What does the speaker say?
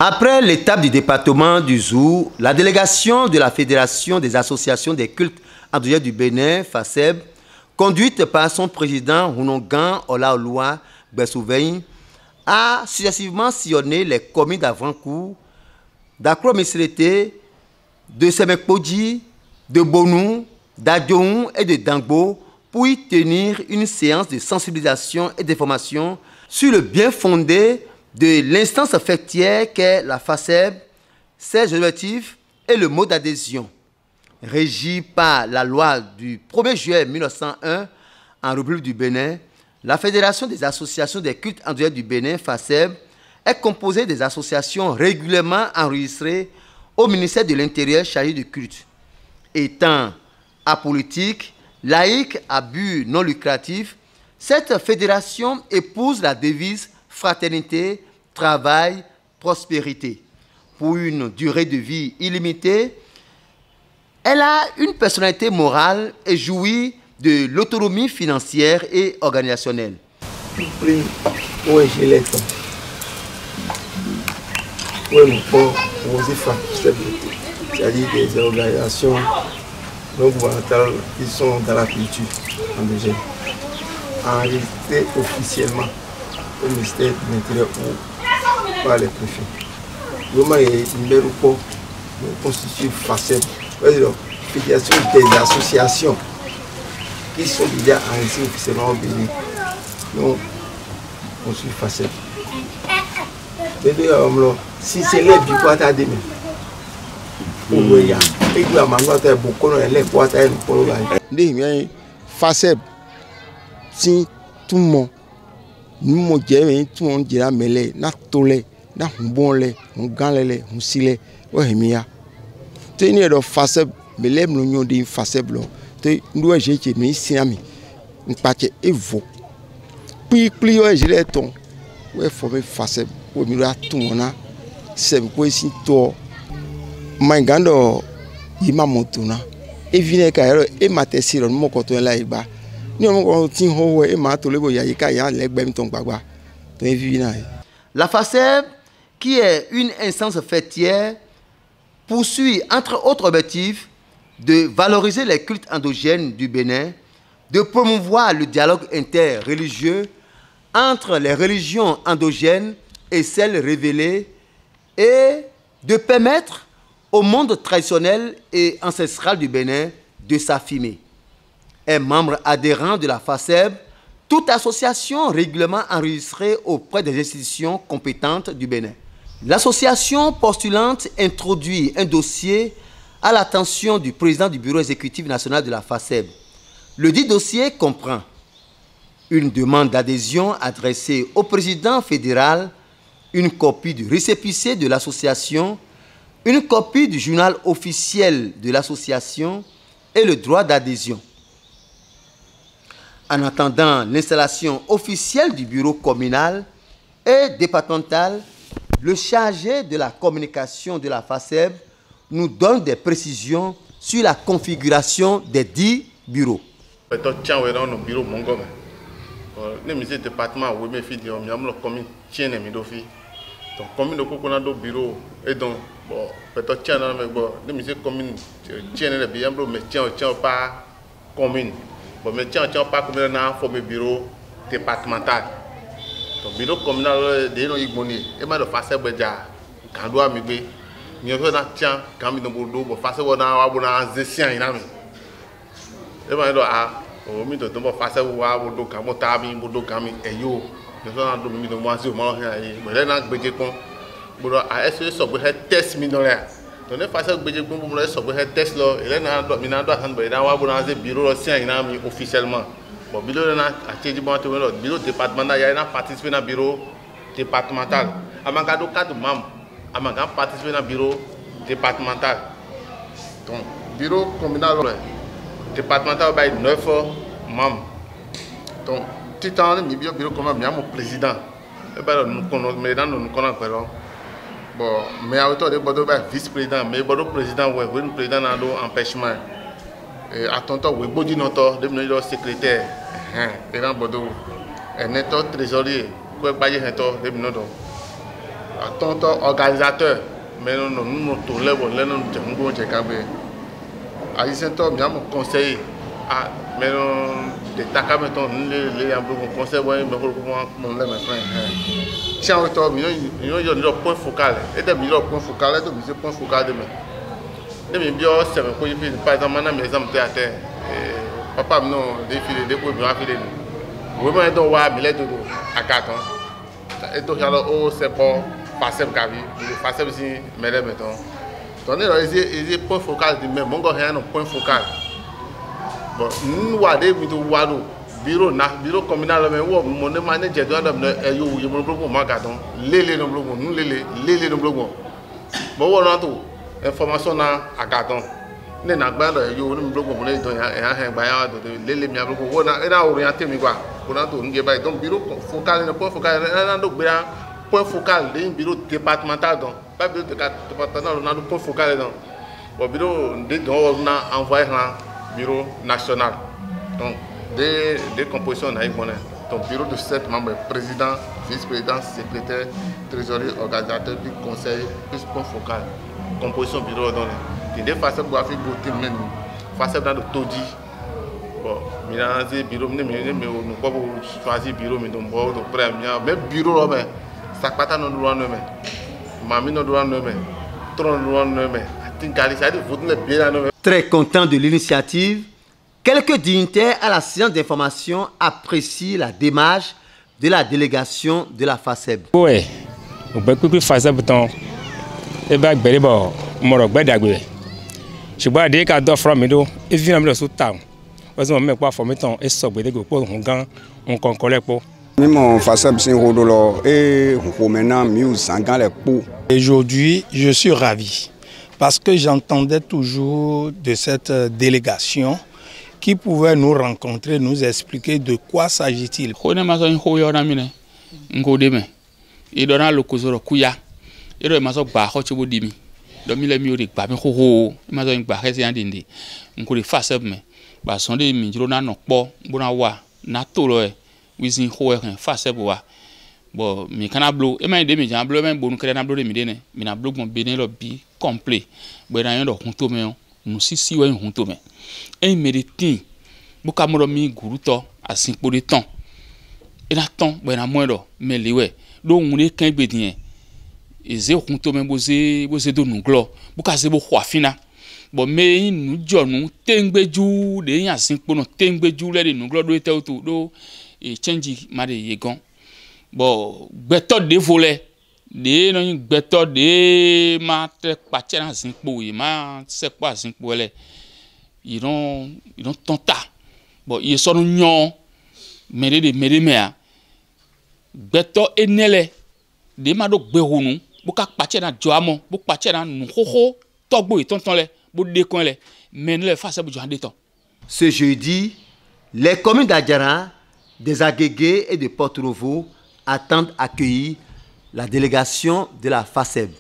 Après l'étape du département du Zou, la délégation de la Fédération des associations des cultes endogènes du Bénin, FACEB, conduite par son président Rounogan Olaoloua Besouvein, a successivement sillonné les communes d'Avrancourt, d'Akro-Messélété, de Semekpodji, de Bonou, d'Adjoun et de Dangbo pour y tenir une séance de sensibilisation et d'information sur le bien fondé de l'instance fêtière qu'est la FACEB, ses objectifs et le mode d'adhésion. Régie par la loi du 1er juillet 1901 en République du Bénin, la Fédération des associations des cultes endogènes du Bénin, FACEB, est composée des associations régulièrement enregistrées au ministère de l'Intérieur chargé du culte. Étant apolitique, laïque à but non lucratif, cette fédération épouse la devise fraternité, travail, prospérité. Pour une durée de vie illimitée, elle a une personnalité morale et jouit de l'autonomie financière et organisationnelle. C'est-à-dire des organisations non gouvernementales qui sont dans la culture endogène, enregistrées officiellement au ministère de l'Intérieur ou par les préfets. Vraiment, il numéro pas constitue FACEB, fédération des associations qui sont déjà enregistrées officiellement au Bénin. Donc, on suit FACEB. Si c'est les bureaux à demain, FACEB, si tout le monde, nous tout le monde dira mêlé, na tolé, na bonlé, on gagne, on sile, on hemia. Tenir le FACEB, mais les nous dit FACEB là, nous j'ai été mis ici ami, une partie évo. Puis je l'ai ton, ouais formé FACEB, ouais mais là tout le monde, c'est quoi ici toi. Mangando ima montuna e vine ka ero e matesiro mo ko to la igba ni o mo tin ho e ma to lebo ya yika ya legbe mi ton gbagba to e vina. La FACEB, qui est une instance fêtière, poursuit entre autres objectifs de valoriser les cultes endogènes du Bénin, de promouvoir le dialogue interreligieux entre les religions endogènes et celles révélées et de permettre au monde traditionnel et ancestral du Bénin de s'affirmer. Est membre adhérent de la FACEB, toute association régulièrement enregistrée auprès des institutions compétentes du Bénin. L'association postulante introduit un dossier à l'attention du président du bureau exécutif national de la FACEB. Le dit dossier comprend une demande d'adhésion adressée au président fédéral, une copie du récépissé de l'association, une copie du journal officiel de l'association et le droit d'adhésion. En attendant l'installation officielle du bureau communal et départemental, le chargé de la communication de la FACEB nous donne des précisions sur la configuration des 10 bureaux. Donc, commune de Coconado bureau et donc bon peut-être tiens mais bon les musées communes tiens les bien mais tiens pas commune bon mais tiens pas commune na formé bureau départemental donc bureau communal de no igmoni et ma de FACEB déjà quand doit mi be ni on na tiens quand mi no bodo bo FACEB na wa bo na zesian ina mi et ma do a o mi to bo FACEB wa bodo kan mo ta mi bodo kan mi eyo. Je suis en train de me dire que je suis en train de test minéraire. Donc, je suis en train de test là. Et là, je suis en train de bureau officiellement. Bon, bureau bureau départemental, il y a participé dans le bureau départemental. Avant de 4 membres, avant de participer dans le bureau départemental. Donc, bureau communal départemental, il y a 9 membres. Donc, tout le temps, je suis bureau communal, mon président. Nous connaissons. Bon, mais à autant de vice-président, mais le président, le président a un empêchement. À ton temps, le secrétaire, un trésorier, En tant qu'organisateur, mais nous tournons les bons, nous avons des cabinets. À Isentor, nous avons conseillé à mais des takas mettons les conseils ouais mais pour les mes frères. Si on retourne, nous avons le point focal. Et des millions point focal, et des point focal de mais des millions c'est un point par exemple maintenant mes amis théâtre papa non défilé des points bien filé. Vraiment donc ouais billet de à 4 ans. Et donc alors oh c'est bon passer cavi, passer aussi mais les mettons. Donc les point focal de même mon gars rien point focal. Bon nous wade mi to wado bureau communal mais wo mon manager do adam na yo yo mo blogo ma gadon lele no blogo nous lele no blogo bo wo na to information na agadon ne na gba do yo no blogo mo le don ya he gba ya do lele mi blogo wo na era orienter mi kwa ko na to nge bay donc bureau focal ne point focal na do gbera point focal de bureau départemental donc pas bureau départemental na do point focal donc bon bureau de don na envoyer bureau national. Donc, des compositions, donc bureau de 7 membres, président, vice-président, secrétaire, trésorier, organisateur, puis conseil, plus point focal. Composition bureau, donc, des façons pour faire beauté, même, façon dans le todi. Bon, mélanger bureau, mais nous pas choisir bureau, mais donc, bon, même bureau, mais ça pas dans le droit, mais mamie, dans le droit, mais trop dans le droit, mais. Très content de l'initiative, quelques dignitaires à la séance d'information apprécient la démarche de la délégation de la FASEB. Oui, on peut plus faire pourtant. Et bien, bon, mon bagdagoué. Je vois des cas d'offres mais do, et vient me sous temps. Parce que même pas former temps et sobre des groupes on gagne, on collecte pour. Mon FASEB c'est rodolo et on maintenant mieux sangan les pots. Aujourd'hui, je suis ravi. Parce que j'entendais toujours de cette délégation qui pouvait nous rencontrer, nous expliquer de quoi s'agit-il. Bon, mais quand on bloque, et même des médias bloquent, même bon, nous créons un bloc de médias, mais on bloque mon bénin le bi complet. Ben on a un honte mais nous si ouais honte mais. Et mérite, beaucoup de mi guruto à 5 pour de temps. Et là temps, ben on a moins d'or, mais les ouais. Donc on est qu'un bédien. Et c'est honte mais bosser de nous glo. Beaucoup c'est beaucoup fina. Bon mais nous nous tengbeju de y a 5 pour nous tengbeju les nous glo do était autour do et change made yegon. Bon, beto de voler, de non beto de ma te pache na zinpo yi ma se kwa zinpo le. Ils ont tonta. Bon, ils sont nyon, mede mea. Beto enele de ma do gberunu, bu ka pache na joamo, bu pache na nu hoho, togbo tonton le, bu dekon le, men le face bu joande ton. Ce jeudi, les communes d'Adjara, des Agégués et de Porto-Novo attendent accueillir la délégation de la FASEB.